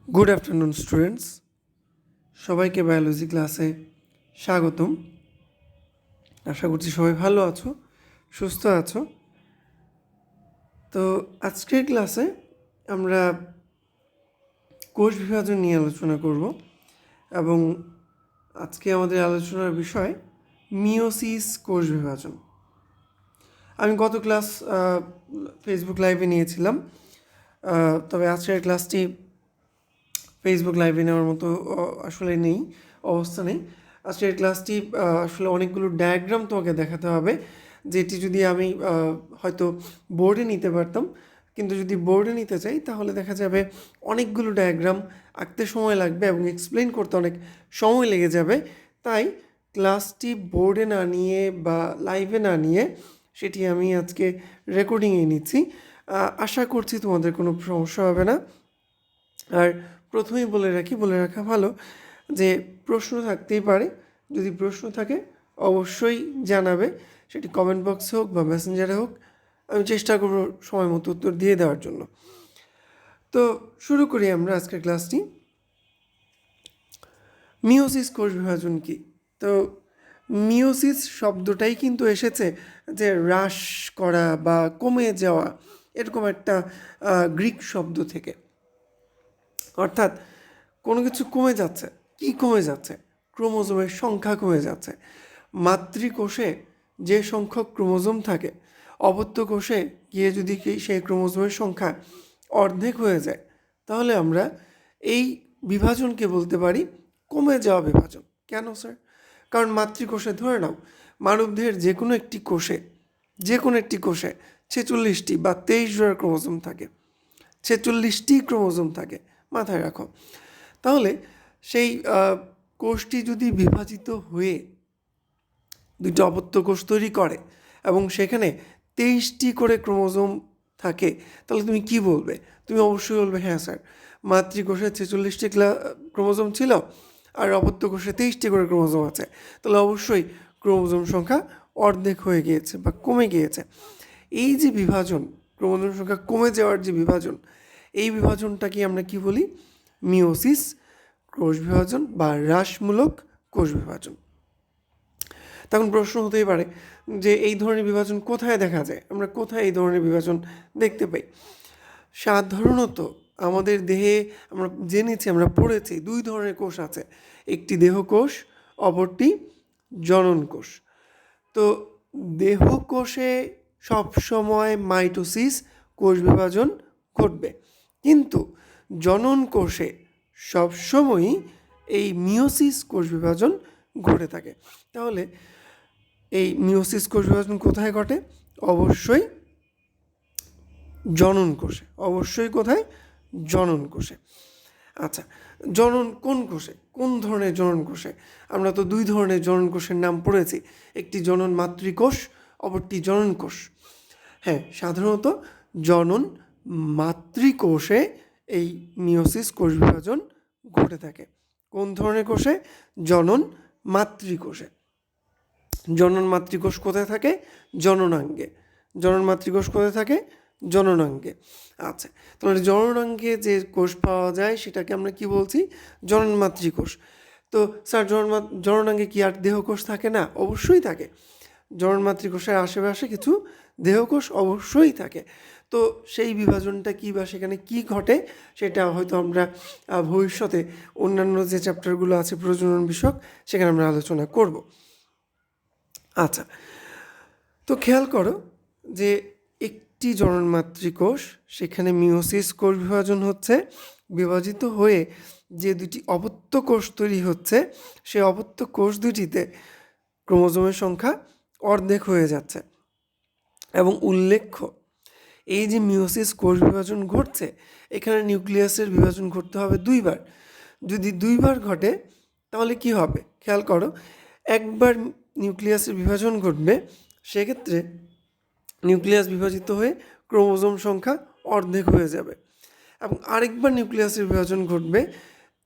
Good afternoon students, সবাইকে biology ক্লাসে স্বাগতম। আশা করছি সবাই ভালো আছো, সুস্থ আছো। তো আজকের ক্লাসে আমরা কোষ বিভাজন নিয়ে আলোচনা করব এবং আজকে আমাদের আলোচনার বিষয় মিওসিস কোষ বিভাজন। আমি গত ক্লাস ফেসবুক লাইভে নিয়েছিলাম, তবে আজকের ক্লাসটি ফেসবুক লাইভে নেওয়ার মতো আসলে নেই, অবস্থা নেই। আজকের ক্লাসটি আসলে অনেকগুলো ডায়াগ্রাম তোমাকে দেখাতে হবে, যেটি যদি আমি হয়তো বোর্ডে নিতে পারতাম, কিন্তু যদি বোর্ডে নিতে চাই তাহলে দেখা যাবে অনেকগুলো ডায়াগ্রাম আঁকতে সময় লাগবে এবং এক্সপ্লেন করতে অনেক সময় লেগে যাবে। তাই ক্লাসটি বোর্ডে না নিয়ে বা লাইভে না নিয়ে সেটি আমি আজকে রেকর্ডিংয়ে নিচ্ছি। আশা করছি তোমাদের কোনো সমস্যা হবে না। আর প্রথমেই বলে রাখা ভালো যে প্রশ্ন থাকতেই পারে। যদি প্রশ্ন থাকে অবশ্যই জানাবে, সেটি কমেন্ট বক্সে হোক বা মেসেঞ্জারে হোক। আমি চেষ্টা করব সময় মতো উত্তর দিয়ে দেওয়ার জন্য। তো শুরু করি আমরা আজকের ক্লাসটি। মিওসিস কোষ বিভাজন কি? তো মিওসিস শব্দটাই কিন্তু এসেছে যে হ্রাস করা বা কমে যাওয়া, এরকম একটা গ্রিক শব্দ থেকে। অর্থাৎ কোনো কিছু কমে যাচ্ছে। কি কমে যাচ্ছে? ক্রোমোজোমের সংখ্যা কমে যাচ্ছে। মাতৃকোষে যে সংখ্যক ক্রোমোজোম থাকে, অপত্য কোষে গিয়ে যদি সেই ক্রোমোজোমের সংখ্যা অর্ধেক হয়ে যায়, তাহলে আমরা এই বিভাজনকে বলতে পারি কমে যাওয়া বিভাজন। কেন স্যার? কারণ মাতৃকোষে ধরে নাও মানবদেহের যে কোনো একটি কোষে 46টি বা 23 জোড়া ক্রোমোজোম থাকে, 46টি ক্রোমোজোম থাকে, মাথায় রাখো। তাহলে সেই কোষটি যদি বিভাজিত হয়ে দুইটি অপত্য কোষ তৈরি করে এবং সেখানে 23টি করে ক্রোমোজোম থাকে, তাহলে তুমি কি বলবে? তুমি অবশ্যই বলবে হ্যাঁ স্যার, মাতৃকোষে 46টি ক্রোমোজোম ছিল আর অপত্য কোষে 23টি করে ক্রোমোজোম আছে, তাহলে অবশ্যই ক্রোমোজোম সংখ্যা অর্ধেক হয়ে গিয়েছে বা কমে গিয়েছে। এই যে বিভাজন, ক্রোমোজোম সংখ্যা কমে যাওয়ার যে বিভাজন, এই বিভাজনটাকে আমরা কি বলি? মিওসিস কোষ বিভাজন বা হ্রাসমূলক কোষ বিভাজন। তখন প্রশ্ন হতেই পারে যে এই ধরনের বিভাজন কোথায় দেখা যায়? আমরা কোথায় এই ধরনের বিভাজন দেখতে পাই? সাধারণত আমাদের দেহে আমরা জেনেছি, আমরা পড়েছি দুই ধরনের কোষ আছে, একটি দেহকোষ, অপরটি জনন কোষ। তো দেহকোষে সবসময় মাইটোসিস কোষ বিভাজন ঘটবে, কিন্তু জনন কোষে সবসময়ই এই মিওসিস কোষ বিভাজন ঘটে থাকে। তাহলে এই মিওসিস কোষ বিভাজন কোথায় ঘটে? অবশ্যই জনন কোষে। অবশ্যই কোথায়? জনন কোষে। আচ্ছা, জনন কোন কোষে? কোন ধরনের জনন কোষে? আমরা তো দুই ধরনের জনন কোষের নাম পড়েছি, একটি জনন মাতৃকোষ, অপরটি জনন কোষ। হ্যাঁ, সাধারণত জনন মাতৃকোষে এই মিওসিস কোষ বিভাজন ঘটে থাকে। কোন ধরনের কোষে? জনন মাতৃকোষে। জনন মাতৃকোষ কোথায় থাকে? জননাঙ্গে। জনন মাতৃকোষ কোথায় থাকে? জননাঙ্গে। আচ্ছা, তাহলে জননাঙ্গে যে কোষ পাওয়া যায় সেটাকে আমরা কি বলছি? জনন মাতৃকোষ। তো স্যার জননাঙ্গে কি আর দেহকোষ থাকে না? অবশ্যই থাকে। জনন মাতৃকোষের আশেপাশে কিছু দেহকোষ অবশ্যই থাকে। তো সেই বিভাজনটা কী বা সেখানে কি ঘটে সেটা হয়তো আমরা ভবিষ্যতে অন্যান্য যে চ্যাপ্টারগুলো আছে প্রজনন বিষয়ক, সেখানে আমরা আলোচনা করব। আচ্ছা, তো খেয়াল করো যে একটি জনন মাতৃকোষ, সেখানে মিওসিস কোষ বিভাজন হচ্ছে, বিভাজিত হয়ে যে দুটি অপত্য কোষ তৈরি হচ্ছে, সেই অপত্য কোষ দুটিতে ক্রোমোজোমের সংখ্যা অর্ধেক হয়ে যাচ্ছে। এবং উল্লেখ্য, এই যে মিওসিস কোষ বিভাজন ঘটছে, এখানে নিউক্লিয়াসের বিভাজন ঘটতে হবে দুইবার। যদি দুইবার ঘটে তাহলে কি হবে? খেয়াল করো, একবার নিউক্লিয়াসের বিভাজন ঘটবে, সেক্ষেত্রে নিউক্লিয়াস বিভাজিত হয়ে ক্রোমোজোম সংখ্যা অর্ধেক হয়ে যাবে। এবং আরেকবার নিউক্লিয়াসের বিভাজন ঘটবে,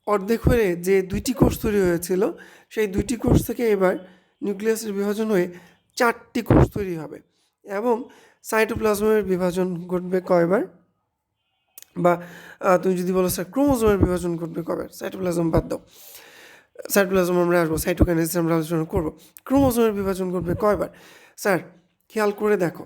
অর্ধেক হয়ে যে দুইটি কোষ তৈরি হয়েছিল, সেই দুইটি কোষ থেকে এবার নিউক্লিয়াসের বিভাজন হয়ে 4টি কোষ তৈরি হবে। এবং সাইটোপ্লাজমের বিভাজন ঘটবে কয়বার? বা তুমি যদি বলো স্যার ক্রোমোজোমের বিভাজন ঘটবে কবে, সাইটোপ্লাজম বাদ দাও, সাইটোপ্লাজম আমরা আসবো, সাইটোকাইনেসিস আমরা আলোচনা করবো। ক্রোমোজোমের বিভাজন ঘটবে কয়বার? স্যার খেয়াল করে দেখো,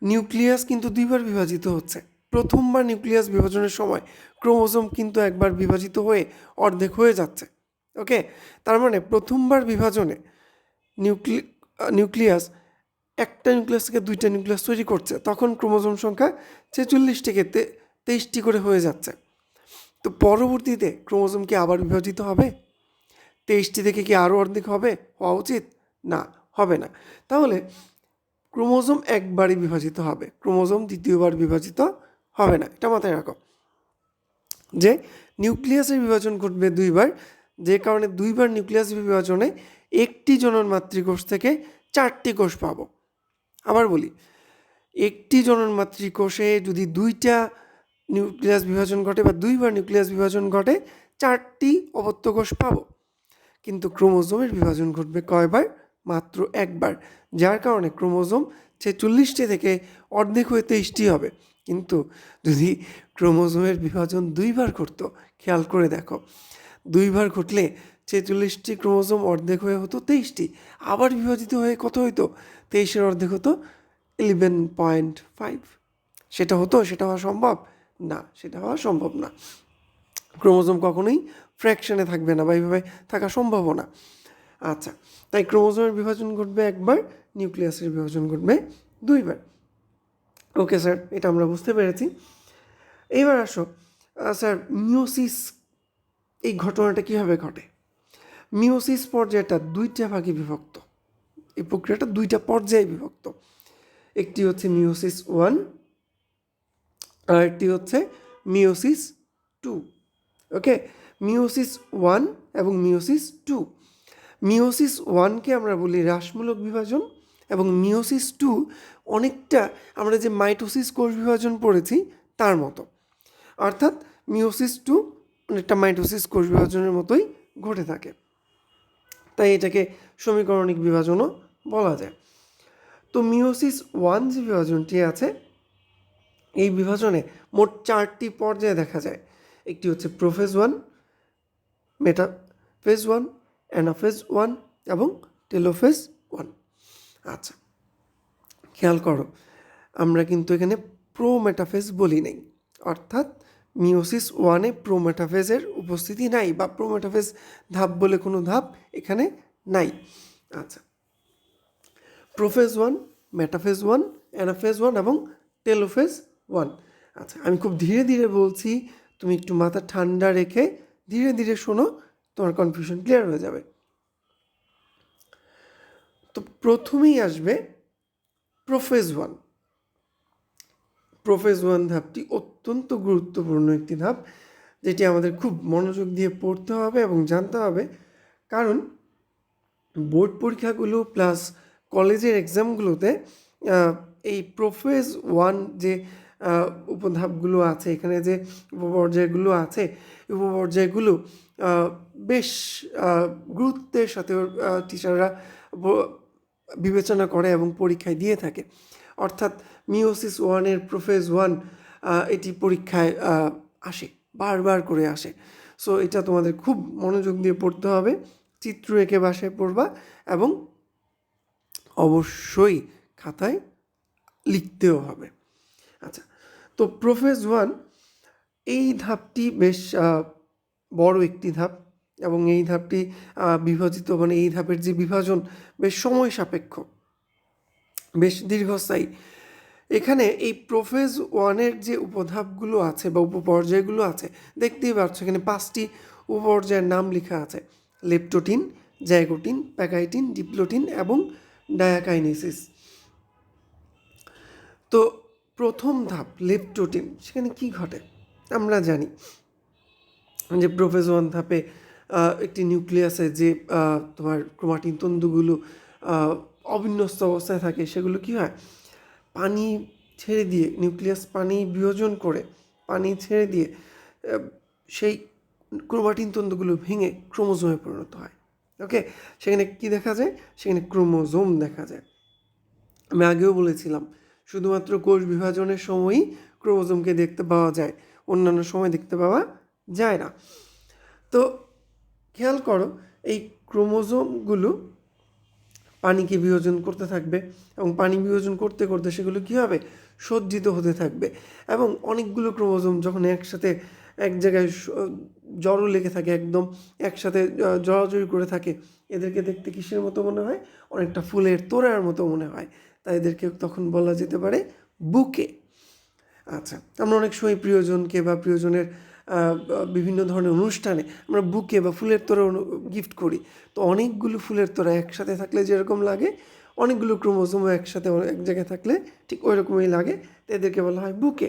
নিউক্লিয়াস কিন্তু দুইবার বিভাজিত হচ্ছে। প্রথমবার নিউক্লিয়াস বিভাজনের সময় ক্রোমোজোম কিন্তু একবার বিভাজিত হয়ে অর্ধেক হয়ে যাচ্ছে। ওকে, তার মানে প্রথমবার বিভাজনে নিউক্লিয়াস একটা নিউক্লিয়াস থেকে দুইটা নিউক্লিয়াস তৈরি করছে, তখন ক্রোমোজোম সংখ্যা 46 থেকে 23টি করে হয়ে যাচ্ছে। তো পরবর্তীতে ক্রোমোজোম কি আবার বিভাজিত হবে? 23টি থেকে কি আরও অর্ধেক হবে, হওয়া উচিত? না, হবে না। তাহলে ক্রোমোজোম একবারই বিভাজিত হবে, ক্রোমোজোম দ্বিতীয়বার বিভাজিত হবে না। এটা মাথায় রাখো যে নিউক্লিয়াসের বিভাজন ঘটবে দুইবার, যে কারণে দুইবার নিউক্লিয়াস বিভাজনে একটি জনন মাতৃকোষ থেকে 4টি কোষ পাবো। আবার বলি, একটি জনন মাতৃকোষে যদি দুইটা নিউক্লিয়াস বিভাজন ঘটে বা দুইবার নিউক্লিয়াস বিভাজন ঘটে, 4টি অপত্য কোষ পাবো। কিন্তু ক্রোমোজোমের বিভাজন ঘটবে কয়বার? মাত্র একবার, যার কারণে ক্রোমোজোম 46টি থেকে অর্ধেক হয়ে 23টি হবে। কিন্তু যদি ক্রোমোজোমের বিভাজন দুইবার ঘটতো, খেয়াল করে দেখো, দুইবার ঘটলে 46টি ক্রোমোজোম অর্ধেক হয়ে হতো 23টি, আবার বিভাজিত হয়ে কত হইতো? 23-এর অর্ধেক হতো 11.5। সেটা হতো? সেটা হওয়া সম্ভব না, সেটা হওয়া সম্ভব না। ক্রোমোজোম কখনোই ফ্র্যাকশনে থাকবে না বা এইভাবে থাকা সম্ভব না। আচ্ছা, তাই ক্রোমোজোমের বিভাজন ঘটবে একবার, নিউক্লিয়াসের বিভাজন ঘটবে দুইবার। ওকে স্যার, এটা আমরা বুঝতে পেরেছি। এইবার আসো স্যার, মিওসিস এই ঘটনাটা কীভাবে ঘটে? মিওসিস পর্যায়টা দুইটা ভাগে বিভক্ত, এই প্রক্রিয়াটা দুইটা পর্যায়ে বিভক্ত। একটি হচ্ছে মিওসিস 1 আর একটি হচ্ছে মিওসিস 2। ওকে, মিওসিস 1 এবং মিওসিস 2। মিওসিস 1কে আমরা বলি হ্রাসমূলক বিভাজন, এবং মিওসিস 2 অনেকটা আমরা যে মাইটোসিস কোষ বিভাজন পড়েছি তার মতো। অর্থাৎ মিওসিস 2 অনেকটা মাইটোসিস কোষ বিভাজনের মতোই ঘটে থাকে, তাই এটাকে সমীকরণিক বিভাজনও বলা যায়। তো মিওসিস 1 যে বিভাজনটি আছে, এই বিভাজনে মোট 4টি পর্যায়ে দেখা যায়। একটি হচ্ছে প্রোফেজ 1, মেটাফেজ 1, অ্যানাফেজ 1 এবং টেলোফেজ 1। আচ্ছা, খেয়াল করো, আমরা কিন্তু এখানে প্রোমেটাফেজ বলি নাই, অর্থাৎ মিওসিস 1-এ প্রোমেটাফেজের উপস্থিতি নাই, বা প্রোমেটাফেজ ধাপ বলে কোনো ধাপ এখানে নাই। আচ্ছা, প্রোফেজ 1, মেটাফেজ 1, অ্যানাফেজ 1 এবং টেলোফেজ 1। আচ্ছা, আমি খুব ধীরে ধীরে বলছি, তুমি একটু মাথা ঠান্ডা রেখে ধীরে ধীরে শোনো, তোমার কনফিউশন ক্লিয়ার হয়ে যাবে। তো প্রথমেই আসবে প্রোফেজ 1। প্রোফেজ 1 ধাপটি অত্যন্ত গুরুত্বপূর্ণ একটি ধাপ, যেটি আমাদের খুব মনোযোগ দিয়ে পড়তে হবে এবং জানতে হবে, কারণ বোর্ড পরীক্ষাগুলো প্লাস কলেজের এক্সামগুলোতে এই প্রোফেজ 1 যে উপধাপগুলো আছে, এখানে যে উপপর্যায়গুলো আছে, উপপর্যায়গুলো বেশ গুরুত্বের সাথে টিচাররা বিবেচনা করে এবং পরীক্ষায় দিয়ে থাকে। অর্থাৎ মিওসিস 1-এর প্রোফেজ 1 এটি পরীক্ষায় আসে, বারবার করে আসে। সো এটা তোমাদের খুব মনোযোগ দিয়ে পড়তে হবে, চিত্র এঁকে বাসায় পড়বা এবং অবশ্যই খাতায় লিখতেও হবে। আচ্ছা, তো প্রোফেজ 1 এই ধাপটি বেশ বড় একটি ধাপ, এবং এই ধাপটি বিভাজিত, মানে এই ধাপের যে বিভাজন বেশ সময় সাপেক্ষ, বেশ দীর্ঘস্থায়ী। এখানে এই প্রোফেজ 1-এর যে উপধাপগুলো আছে বা উপপর্যায়গুলো আছে, দেখতেই পাচ্ছ এখানে 5টি উপপর্যায়ের নাম লেখা আছে: লেপটোটিন, জাইগোটিন, প্যাকাইটিন, ডিপ্লোটিন এবং ডায়াকাইনেসিস। তো প্রথম ধাপ লেপটোটিন, সেখানে কি ঘটে? আমরা জানি যে প্রোফেজ 1 ধাপে একটি নিউক্লিয়াসে যে তোমার ক্রোমাটিন তন্তুগুলো অবিন্যস্ত অবস্থায় থাকে, সেগুলো কি হয়, পানি ছেড়ে দিয়ে, নিউক্লিয়াস পানি বিয়োজন করে পানি ছেড়ে দিয়ে সেই ক্রোমাটিন তন্তুগুলো ভেঙে ক্রোমোজোমে পরিণত হয়। ওকে, সেখানে কি দেখা যায়? সেখানে ক্রোমোজোম দেখা যায়। আমি আগেও বলেছিলাম, শুধুমাত্র কোষ বিভাজনের সময়ই ক্রোমোজোমকে দেখতে পাওয়া যায়, অন্যান্য সময় দেখতে পাওয়া যায় না। তো খেয়াল করো, এই ক্রোমোজোমগুলো পানিকে বিয়োজন করতে থাকবে এবং পানি বিয়োজন করতে করতে সেগুলো কী হবে, সজ্জিত হতে থাকবে। এবং অনেকগুলো ক্রোমোজোম যখন একসাথে এক জায়গায় জড়ো লেগে থাকে, একদম একসাথে জড়াজড়ি করে থাকে, এদেরকে দেখতে কিসের মতো মনে হয়, অনেকটা ফুলের তোড়ার মতো মনে হয়। তাই এদেরকে তখন বলা যেতে পারে বুকে। আচ্ছা, আমরা অনেক সময় প্রিয়জনকে বা প্রিয়জনের বিভিন্ন ধরনের অনুষ্ঠানে আমরা বুকে বা ফুলের তোড়া গিফট করি। তো অনেকগুলো ফুলের তোড়া একসাথে থাকলে যেরকম লাগে, অনেকগুলো ক্রোমোজোমও একসাথে এক জায়গায় থাকলে ঠিক ওই রকমই লাগে। তো এদেরকে বলা হয় বুকে।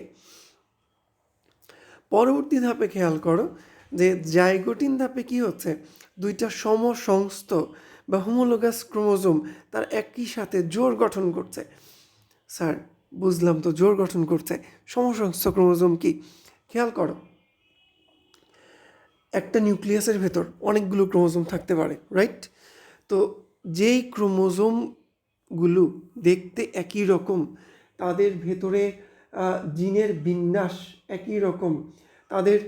পরবর্তী ধাপে খেয়াল করো যে জাইগোটিন ধাপে কি হচ্ছে, দুইটা সমসংস্থ বা হোমোলোগাস ক্রোমোজোম তার একই সাথে জোড় গঠন করছে। স্যার বুঝলাম তো, জোড় গঠন করছে। সমসংস্থ ক্রোমোজোম কি? খেয়াল করো, একটা নিউক্লিয়াসের ভেতর অনেকগুলো ক্রোমোজোম থাকতে পারে, রাইট? তো যেই ক্রোমোজোমগুলো দেখতে একই রকম, তাদের ভেতরে জিনের বিন্যাস একই রকম, তাদের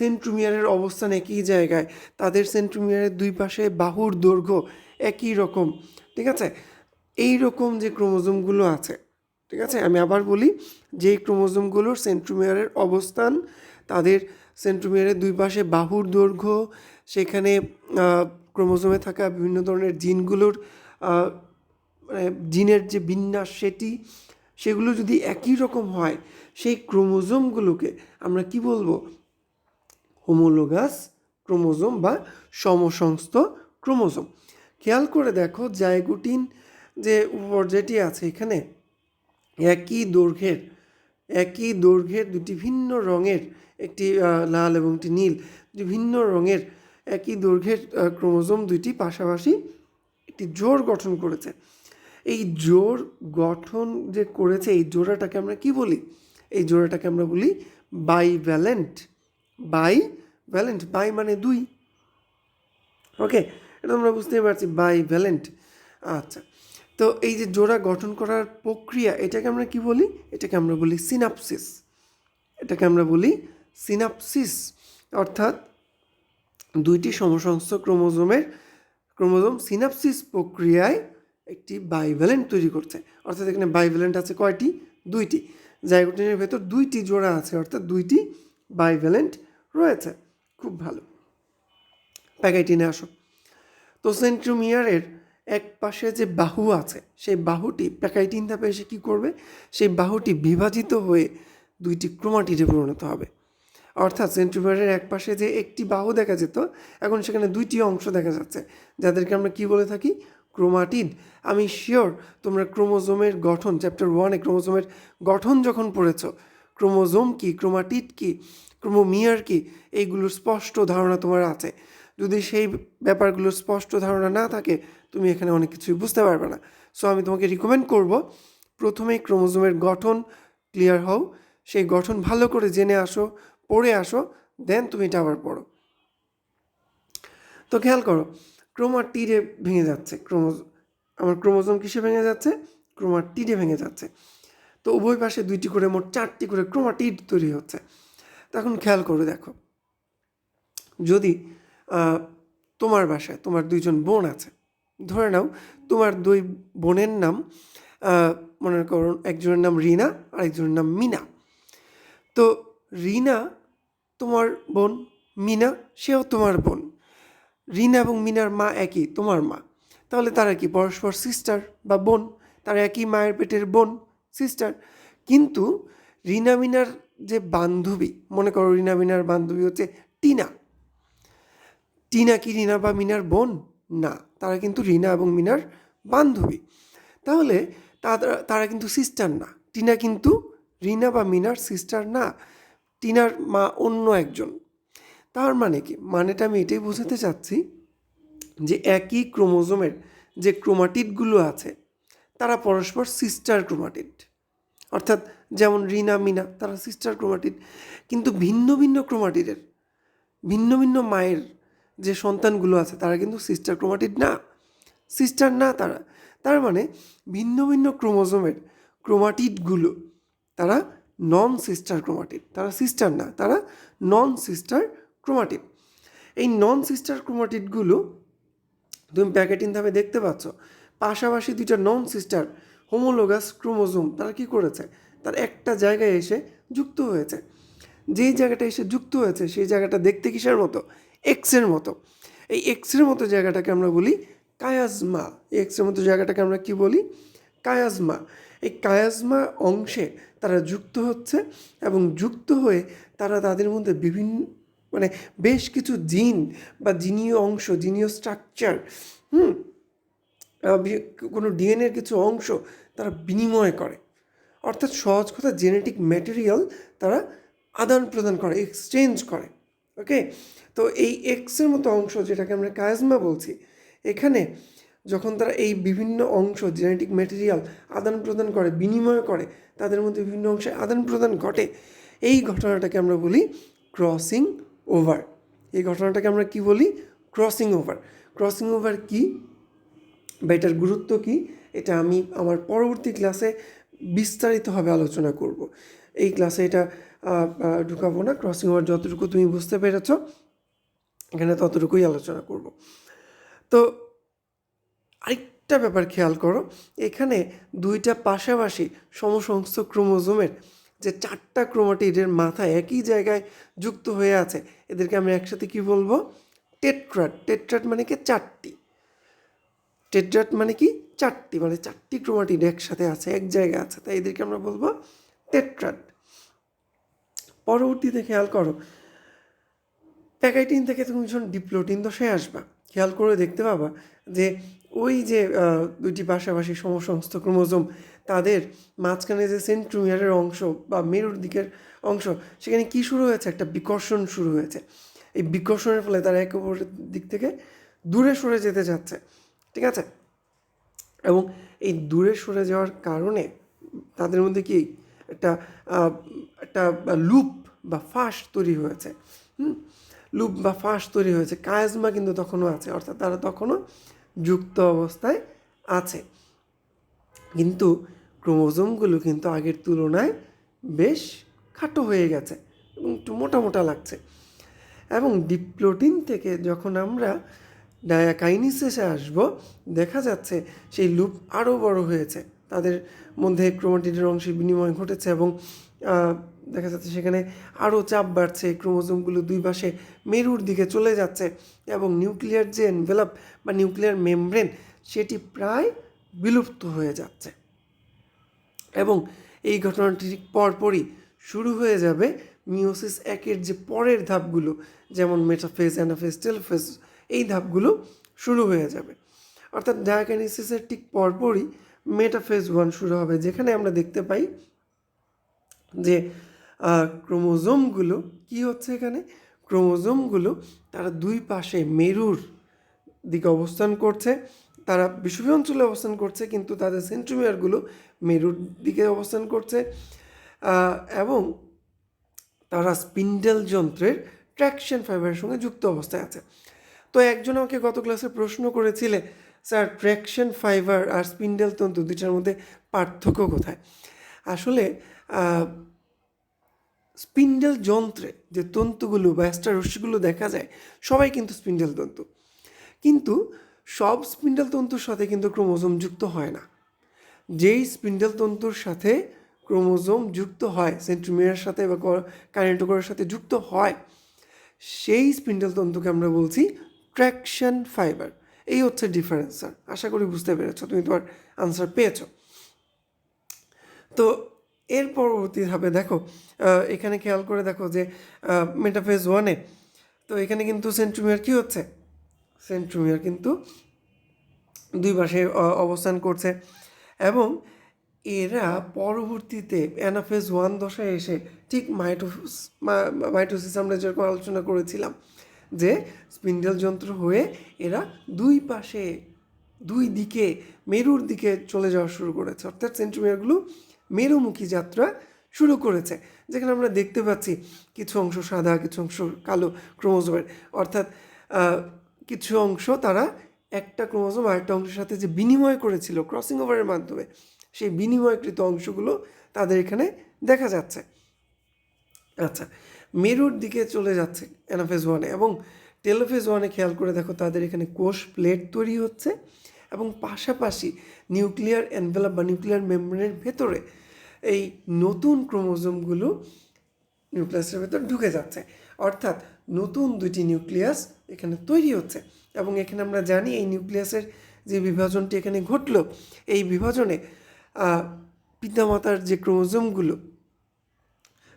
সেন্ট্রোমিয়ারের অবস্থান একই জায়গায়, তাদের সেন্ট্রোমিয়ারের দুই পাশে বাহুর দৈর্ঘ্য একই রকম, ঠিক আছে? এই রকম যে ক্রোমোজোমগুলো আছে, ঠিক আছে, আমি আবার বলি, যেই ক্রোমোজোমগুলোর সেন্ট্রোমিয়ারের অবস্থান, তাদের সেন্ট্রোমিয়ারের দুই পাশে বাহুর দৈর্ঘ্য, সেখানে ক্রোমোজোমে থাকা বিভিন্ন ধরনের জিনগুলোর মানে জিনের যে বিন্যাস সেগুলো যদি একই রকম হয়, সেই ক্রোমোজোমগুলোকে আমরা কি বলবো? হোমোলোগাস ক্রোমোজোম বা সমসংস্থ ক্রোমোজোম। খেয়াল করে দেখো, জাইগোটিন যে উপপর্যায়টি আছে এখানে একই দৈর্ঘ্যের দুটি ভিন্ন রঙের, একটি লাল এবং একটি নীল, দুটি ভিন্ন রঙের একই দৈর্ঘ্যের ক্রোমোজোম দুইটি পাশাপাশি একটি জোড় গঠন করেছে। এই জোড় গঠন যে করেছে, এই জোড়াটাকে আমরা কি বলি? এই জোড়াটাকে আমরা বলি বাইভ্যালেন্ট। বাই মানে দুই, ওকে, এটা আমরা বুঝতেই পারছি, বাইভ্যালেন্ট। আচ্ছা, তো এই যে জোড়া গঠন করার প্রক্রিয়া, এটাকে আমরা কি বলি? এটাকে আমরা বলি সিনাপসিস। অর্থাৎ দুইটি সমসংস্থ ক্রোমোজোম সিনাপসিস প্রক্রিয়ায় একটি বাইভ্যালেন্ট তৈরি করছে। অর্থাৎ এখানে বাইভ্যালেন্ট আছে কয়টি? দুইটি। জাইগোটিনের ভেতর দুইটি জোড়া আছে, অর্থাৎ দুইটি বাইভ্যালেন্ট রয়েছে। খুব ভালো। প্যাকাইটিনে আসো। তো সেন্ট্রোমিয়ারের এক পাশে যে বাহু আছে, সেই বাহুটি প্যাকাইটিন ধাপে এসে কী করবে? সেই বাহুটি বিভাজিত হয়ে দুইটি ক্রোমাটিডে পরিণত হবে। অর্থাৎ সেন্ট্রোমিয়ারের এক পাশে যে একটি বাহু দেখা যেত, এখন সেখানে দুইটি অংশ দেখা যাচ্ছে, যাদেরকে আমরা কি বলে থাকি? ক্রোমাটিড। আমি শিওর তোমরা ক্রোমোজোমের গঠন চ্যাপ্টার 1-এ ক্রোমোজোমের গঠন যখন পড়েছ, ক্রোমোজোম কি, ক্রোমাটিড কি, ক্রোমোমিয়ার কি, এইগুলোর স্পষ্ট ধারণা তোমার আছে। যদি সেই ব্যাপারগুলোর স্পষ্ট ধারণা না থাকে, তুমি এখানে অনেক কিছুই বুঝতে পারবে না। সো আমি তোমাকে রিকমেন্ড করব, প্রথমেই ক্রোমোজোমের গঠন ক্লিয়ার হও, সেই গঠন ভালো করে জেনে আসো, পড়ে আসো, দেন তুমি এটা আবার পড়ো। তো খেয়াল করো, ক্রোমাটিডে ভেঙে যাচ্ছে আমার ক্রোমোজোম কিসে ভেঙে যাচ্ছে? ক্রোমাটিডে ভেঙে যাচ্ছে। তো উভয় পাশে দুইটি করে, মোট 4টি করে ক্রোমাটিড তৈরি হচ্ছে। তখন খেয়াল করে দেখো, যদি তোমার বাসায় তোমার দুইজন বোন আছে, ধরে নাও তোমার দুই বোনের নাম, মনে করো একজনের নাম রিনা আর একজনের নাম মিনা। তো রিনা তোমার বোন, মিনা সেও তোমার বোন। রিনা এবং মিনার মা একই, তোমার মা। তাহলে তারা কি পরস্পর সিস্টার বা বোন? তারা একই মায়ের পেটের বোন, সিস্টার। কিন্তু রিনা মিনার যে বান্ধবী, মনে করো রিনা মিনার বান্ধবী হচ্ছে টিনা। টিনা কি রিনা বা মিনার বোন? না, তারা কিন্তু রিনা এবং মিনার বান্ধবী। তাহলে তারা কিন্তু সিস্টার না। টিনা কিন্তু রিনা বা মিনার সিস্টার না, টিনার মা অন্য একজন। তার মানে কি? মানেটা আমি এটাই বোঝাতে চাচ্ছি যে একই ক্রোমোজোমের যে ক্রোমাটিডগুলো আছে, তারা পরস্পর সিস্টার ক্রোমাটিড। অর্থাৎ যেমন রিনা মিনা, তারা সিস্টার ক্রোমাটিড। কিন্তু ভিন্ন ভিন্ন ক্রোমাটিডের, ভিন্ন ভিন্ন মায়ের যে সন্তানগুলো আছে, তারা কিন্তু সিস্টার ক্রোমাটিড না, সিস্টার না তারা। তার মানে ভিন্ন ভিন্ন ক্রোমোজোমের ক্রোমাটিডগুলো তারা নন সিস্টার ক্রোমাটিড। তারা সিস্টার না, তারা নন সিস্টার ক্রোমাটিড। এই নন সিস্টার ক্রোমাটিডগুলো তুমি প্যাকেটিন ধাপে দেখতে পাচ্ছ, পাশাপাশি দুইটা নন সিস্টার হোমোলোগাস ক্রোমোজোম তারা কী করেছে, তার একটা জায়গায় এসে যুক্ত হয়েছে। যেই জায়গাটা এসে যুক্ত হয়েছে সেই জায়গাটা দেখতে কিসের মতো, এক্সের মতো। এই এক্সের মতো জায়গাটাকে আমরা বলি কায়াজমা। এই এক্সের মতো জায়গাটাকে আমরা কি বলি, কায়াজমা। এই কায়াজমা অংশে তারা যুক্ত হচ্ছে এবং যুক্ত হয়ে তারা তাদের মধ্যে বিভিন্ন মানে বেশ কিছু জিন বা জিনীয় অংশ, জিনীয় স্ট্রাকচার, কোনো ডিএনএর কিছু অংশ তারা বিনিময় করে। অর্থাৎ সহজ কথা, জেনেটিক ম্যাটেরিয়াল তারা আদান প্রদান করে, এক্সচেঞ্জ করে। ওকে, তো এই এক্সের মতো অংশ যেটাকে আমরা কায়াজমা বলছি, এখানে যখন তারা এই বিভিন্ন অংশ জেনেটিক ম্যাটেরিয়াল আদান প্রদান করে, বিনিময় করে, তাদের মধ্যে বিভিন্ন অংশে আদান প্রদান ঘটে, এই ঘটনাটাকে আমরা বলি ক্রসিং ওভার। এই ঘটনাটাকে আমরা কি বলি, ক্রসিং ওভার। ক্রসিং ওভার কি বা এটার গুরুত্ব কী, এটা আমি আমার পরবর্তী ক্লাসে বিস্তারিতভাবে আলোচনা করব। এই ক্লাসে এটা ঢুকাবো না। ক্রসিং ওভার যতটুকু তুমি বুঝতে পেরেছ এখানে ততটুকুই আলোচনা করব। তো আরেকটা ব্যাপার খেয়াল করো, এখানে দুইটা পাশাপাশি সমসংস্থ ক্রোমোজোমের যে 4টা ক্রোমাটিডের মাথা একই জায়গায় যুক্ত হয়ে আছে, এদেরকে আমরা একসাথে কি বলবো, টেট্রাড। টেট্রাড মানে কি 4টি, টেট্রাড মানে কি 4টি, মানে 4টি ক্রোমাটিড একসাথে আছে, এক জায়গায় আছে, তাই এদেরকে আমরা বলবো টেট্রাড। পরবর্তীতে খেয়াল করো, প্যাকাইটিন থেকে তুমি যখন ডিপ্লোটিন দশায় আসবা, খেয়াল করে দেখতে পাবা যে ওই যে দুইটি পাশাপাশি সমসংস্থ ক্রোমোজোম, তাদের মাঝখানে যে সেন্ট্রোমিয়ারের অংশ বা মেরুর দিকের অংশ, সেখানে কি শুরু হয়েছে, একটা বিকর্ষণ শুরু হয়েছে। এই বিকর্ষণের ফলে তারা একে অপরের দিক থেকে দূরে সরে যেতে যাচ্ছে, ঠিক আছে। এবং এই দূরে সরে যাওয়ার কারণে তাদের মধ্যে কি একটা একটা লুপ বা ফাঁস তৈরি হয়েছে। লুপ বা ফাঁস তৈরি হয়েছে। কায়াজমা কিন্তু তখনও আছে, অর্থাৎ তারা তখনও যুক্ত অবস্থায় আছে, কিন্তু ক্রোমোজোমগুলো কিন্তু আগের তুলনায় বেশ খাটো হয়ে গেছে এবং একটু মোটা মোটা লাগছে। এবং ডিপ্লোটিন থেকে যখন আমরা ডায়াকাইনিসিসে আসব, দেখা যাচ্ছে সেই লুপ আরও বড় হয়েছে, তাদের মধ্যে ক্রোমাটিডের অংশের বিনিময় ঘটেছে এবং দেখা যাচ্ছে সেখানে আরও চাপ বাড়ছে, ক্রোমোজোমগুলো দুই পাশে মেরুর দিকে চলে যাচ্ছে এবং নিউক্লিয়ার যে এনভেলপ বা নিউক্লিয়ার মেমব্রেন সেটি প্রায় বিলুপ্ত হয়ে যাচ্ছে। এবং এই ঘটনাটি ঠিক পরপরই শুরু হয়ে যাবে মিওসিস 1-এর যে পরের ধাপগুলো, যেমন মেটাফেজ, অ্যানাফেজ, টেলোফেজ, এই ধাপগুলো শুরু হয়ে যাবে। অর্থাৎ ডায়াকাইনেসিসের ঠিক পরপরই মেটাফেজ 1 শুরু হবে, যেখানে আমরা দেখতে পাই যে ক্রোমোজোমগুলো কি হচ্ছে, এখানে ক্রোমোজোমগুলো তারা দুই পাশে মেরুর দিকে অবস্থান করছে, তারা বিষুবীয় অঞ্চলে অবস্থান করছে, কিন্তু তাদের সেন্ট্রোমিয়ারগুলো মেরুর দিকে অবস্থান করছে এবং তারা স্পিন্ডেল যন্ত্রের ট্র্যাকশন ফাইবারের সঙ্গে যুক্ত অবস্থায় আছে। তো একজন আমাকে গত ক্লাসে প্রশ্ন করেছিলে, স্যার ট্র্যাকশন ফাইবার আর স্পিন্ডেল তন্তু দুইটার মধ্যে পার্থক্য কোথায়? আসলে স্পিন্ডেল যন্ত্রে যে তন্তুগুলো বা অ্যাস্টার রশ্মিগুলো দেখা যায় সবাই কিন্তু স্পিন্ডেল তন্তু, কিন্তু সব স্পিন্ডেল তন্তুর সাথে কিন্তু ক্রোমোজোম যুক্ত হয় না। যেই স্পিন্ডেল তন্তুর সাথে ক্রোমোজোম যুক্ত হয়, সেন্ট্রোমিয়ারের সাথে বা কাইনেটোকোরের সাথে যুক্ত হয়, সেই স্পিন্ডেল তন্তুকে আমরা বলছি ট্র্যাকশন ফাইবার। এই হচ্ছে ডিফারেন্স স্যার। আশা করি বুঝতে পেরেছো, তুমি তোমার আনসার পেয়েছো। তো এর পরবর্তী ধাপে দেখো, এখানে খেয়াল করে দেখো যে মেটাফেজ 1-এ তো এখানে কিন্তু সেন্ট্রোমিয়ার কী হচ্ছে, সেন্ট্রোমিয়ার কিন্তু দুই পাশে অবস্থান করছে এবং এরা পরবর্তীতে অ্যানাফেজ 1 দশায় এসে ঠিক মাইটোসিস আমরা যেরকম আলোচনা করেছিলাম যে স্পিন্ডেল যন্ত্র হয়ে এরা দুই পাশে দুই দিকে মেরুর দিকে চলে যাওয়া শুরু করেছে, অর্থাৎ সেন্ট্রোমিয়ারগুলো মেরুমুখী যাত্রা শুরু করেছে, যেখানে আমরা দেখতে পাচ্ছি কিছু অংশ সাদা, কিছু অংশ কালো ক্রোমোজোমের, অর্থাৎ কিছু অংশ তারা একটা ক্রোমোজোম আরেকটা অংশের সাথে যে বিনিময় করেছিল ক্রসিং ওভারের মাধ্যমে, সেই বিনিময়কৃত অংশগুলো তাদের এখানে দেখা যাচ্ছে। আচ্ছা, মেরুর দিকে চলে যাচ্ছে অ্যানাফেজ ওয়ানে, এবং টেলোফেজ ওয়ানে খেয়াল করে দেখো তাদের এখানে কোষ প্লেট তৈরি হচ্ছে, এবং পাশাপাশি নিউক্লিয়ার এনভেলপ বা নিউক্লিয়ার মেমব্রেনের ভেতরে এই নতুন ক্রোমোজোমগুলো নিউক্লিয়াসের ভেতর ঢুকে যাচ্ছে, অর্থাৎ নতুন দুটি নিউক্লিয়াস এখানে তৈরি হচ্ছে। এবং এখানে আমরা জানি এই নিউক্লিয়াসের যে বিভাজনটি এখানে ঘটলো, এই বিভাজনে পিতামাতার যে ক্রোমোজোমগুলো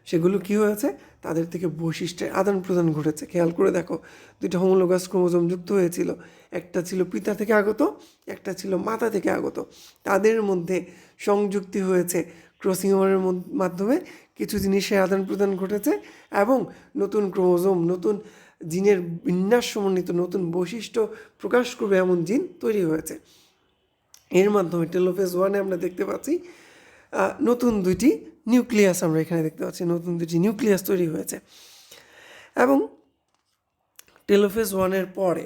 সেগুলো কী হয়েছে, তাদের থেকে বৈশিষ্ট্যের আদান প্রদান ঘটেছে। খেয়াল করে দেখো, দুইটা হোমোলোগাস ক্রোমোজোম যুক্ত হয়েছিল, একটা ছিল পিতা থেকে আগত, একটা ছিল মাতা থেকে আগত। তাদের মধ্যে সংযুক্তি হয়েছে ক্রসিং ওভারের মাধ্যমে, কিছু জিনিসের আদান প্রদান ঘটেছে, এবং নতুন ক্রোমোজোম, নতুন জিনের বিন্যাস সমন্বিত নতুন বৈশিষ্ট্য প্রকাশ করবে এমন জিন তৈরি হয়েছে। এর মাধ্যমে টেলোফেজ ওয়ানে আমরা দেখতে পাচ্ছি নতুন দুইটি নিউক্লিয়াস, আমরা এখানে দেখতে পাচ্ছি নতুন দুটি নিউক্লিয়াস তৈরি হয়েছে। এবং টেলোফেজ ওয়ানের পরে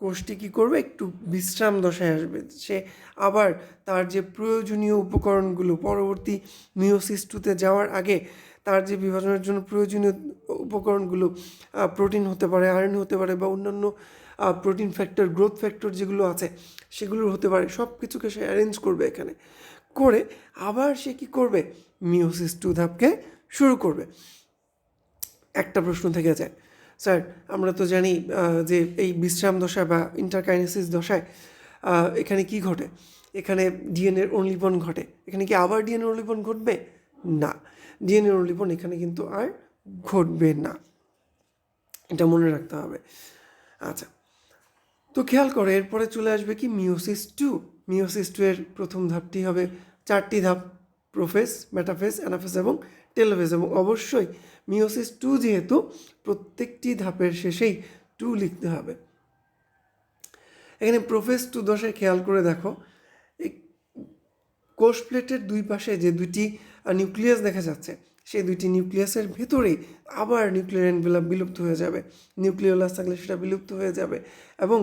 কোষটি কী করবে, একটু বিশ্রাম দশায় আসবে। সে আবার তার যে প্রয়োজনীয় উপকরণগুলো পরবর্তী মিওসিস টুতে যাওয়ার আগে তার যে বিভাজনের জন্য প্রয়োজনীয় উপকরণগুলো, প্রোটিন হতে পারে, আয়রন হতে পারে, বা অন্যান্য প্রোটিন ফ্যাক্টর, গ্রোথ ফ্যাক্টর যেগুলো আছে সেগুলোর হতে পারে, সব কিছুকে সে অ্যারেঞ্জ করবে এখানে করে আবার সে কী করবে, মিওসিস টু ধাপকে শুরু করবে। একটা প্রশ্ন থেকে যায়, স্যার আমরা তো জানি যে এই বিশ্রাম দশায় বা ইন্টারকাইনেসিস দশায় এখানে কি ঘটে, এখানে ডিএনএর অনুলিপন ঘটে, এখানে কি আবার ডিএনএ অনুলিপন ঘটবে? না, ডিএনএ অনুলিপন এখানে কিন্তু আর ঘটবে না, এটা মনে রাখতে হবে। আচ্ছা, তো খেয়াল করে এরপরে চলে আসবে কি মিওসিস টু। মিওসিস টু এর প্রথম ধাপটি হবে 4টি ধাপ, প্রোফেজ, মেটাফেজ, অ্যানাফেজ এবং টেলোফেজ। এবং অবশ্যই মিওসিস টু যেহেতু, প্রত্যেকটি ধাপের শেষেই 2 লিখতে হবে। এখানে প্রোফেজ টু দশায় খেয়াল করে দেখো, এই কোষ প্লেটের দুই পাশে যে দুইটি নিউক্লিয়াস দেখা যাচ্ছে, সেই দুইটি নিউক্লিয়াসের ভেতরেই আবার নিউক্লিয়ার এনভেলপ বিলুপ্ত হয়ে যাবে, নিউক্লিওলাস থাকলে সেটা বিলুপ্ত হয়ে যাবে, এবং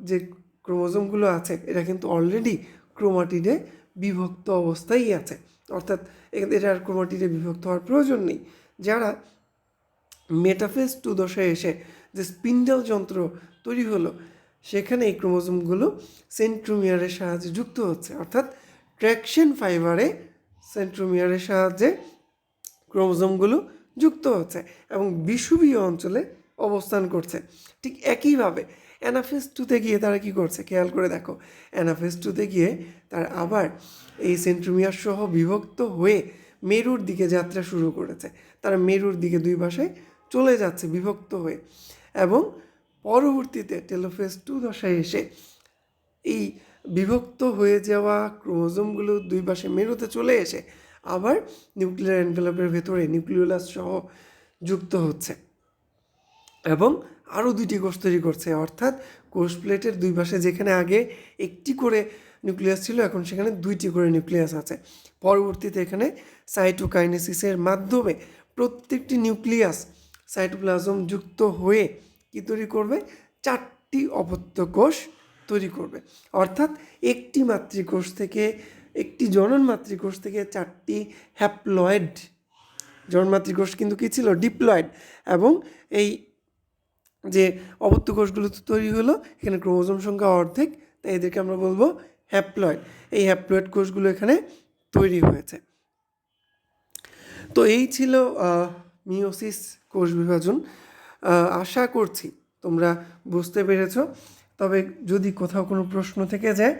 যে ক্রোমোজোমগুলো আছে এটা কিন্তু অলরেডি ক্রোমাটিডে বিভক্ত অবস্থায় আছে, অর্থাৎ এটা আর ক্রোমাটিডে বিভক্ত হওয়ার প্রয়োজন নেই। যারা মেটাফেজ টু দশায় এসে যে স্পিন্ডেল যন্ত্র তৈরি হলো, সেখানে এই ক্রোমোজোমগুলো সেন্ট্রোমিয়ারের সাহায্যে যুক্ত হচ্ছে, অর্থাৎ ট্র্যাকশন ফাইবারে সেন্ট্রোমিয়ারের সাহায্যে ক্রোমোজোমগুলো যুক্ত হচ্ছে এবং বিষুবীয় অঞ্চলে অবস্থান করছে। ঠিক একইভাবে অ্যানাফেজ টুতে গিয়ে তারা কী করছে, খেয়াল করে দেখো, অ্যানাফেজ টুতে গিয়ে তারা আবার এই সেন্ট্রোমিয়ার সহ বিভক্ত হয়ে মেরুর দিকে যাত্রা শুরু করেছে। তারা মেরুর দিকে দুই পাশে চলে যাচ্ছে বিভক্ত হয়ে, এবং পরবর্তীতে টেলোফেজ টু দশায় এসে এই বিভক্ত হয়ে যাওয়া ক্রোমোজোমগুলো দুই পাশে মেরুতে চলে এসে আবার নিউক্লিয়ার এনভেলপের ভেতরে নিউক্লিওলাস সহ যুক্ত হচ্ছে এবং আরও দুইটি কোষ তৈরি করছে, অর্থাৎ কোষ প্লেটের দুই পাশে যেখানে আগে একটি করে নিউক্লিয়াস ছিল, এখন সেখানে 2টি করে নিউক্লিয়াস আছে। পরবর্তীতে এখানে সাইটোকাইনেসিসের মাধ্যমে প্রত্যেকটি নিউক্লিয়াস সাইটোপ্লাজম যুক্ত হয়ে কী তৈরি করবে, 4টি অপত্য কোষ তৈরি করবে, অর্থাৎ একটি মাতৃকোষ থেকে, একটি জনন মাতৃকোষ থেকে 4টি হ্যাপ্লয়েড, জনন মাতৃকোষ কিন্তু কী ছিল, ডিপ্লয়েড, এবং এই যে অপত্য কোষগুলো তৈরি হলো, এখানে ক্রোমোজোম সংখ্যা অর্ধেক, তাই এদেরকে আমরা বলবো হ্যাপ্লয়েড। এই হ্যাপ্লয়েড কোষগুলো এখানে তৈরি হয়েছে। তো এই ছিল মিওসিস কোষ বিভাজন। আশা করছি তোমরা বুঝতে পেরেছ। তবে যদি কোথাও কোনো প্রশ্ন থেকে যায়,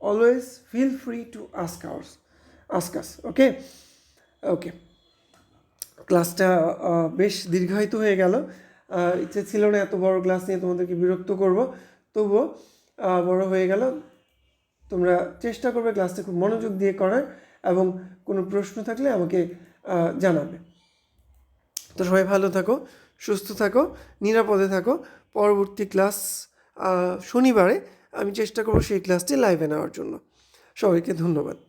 always feel free to ask us. Okay, ক্লাসটা বেশ দীর্ঘায়িত হয়ে গেল। ইচ্ছে ছিল না এত বড় ক্লাস নিয়ে তোমাদেরকে বিরক্ত করব, তবুও বড় হয়ে গেল। তোমরা চেষ্টা করবে ক্লাসটা খুব মনোযোগ দিয়ে করার, এবং কোনো প্রশ্ন থাকলে আমাকে জানাবে। তো সবাই ভালো থাকো, সুস্থ থাকো, নিরাপদে থাকো। পরবর্তী ক্লাস শনিবারে আমি চেষ্টা করব সেই ক্লাসটি লাইভে নেওয়ার জন্য। সবাইকে ধন্যবাদ।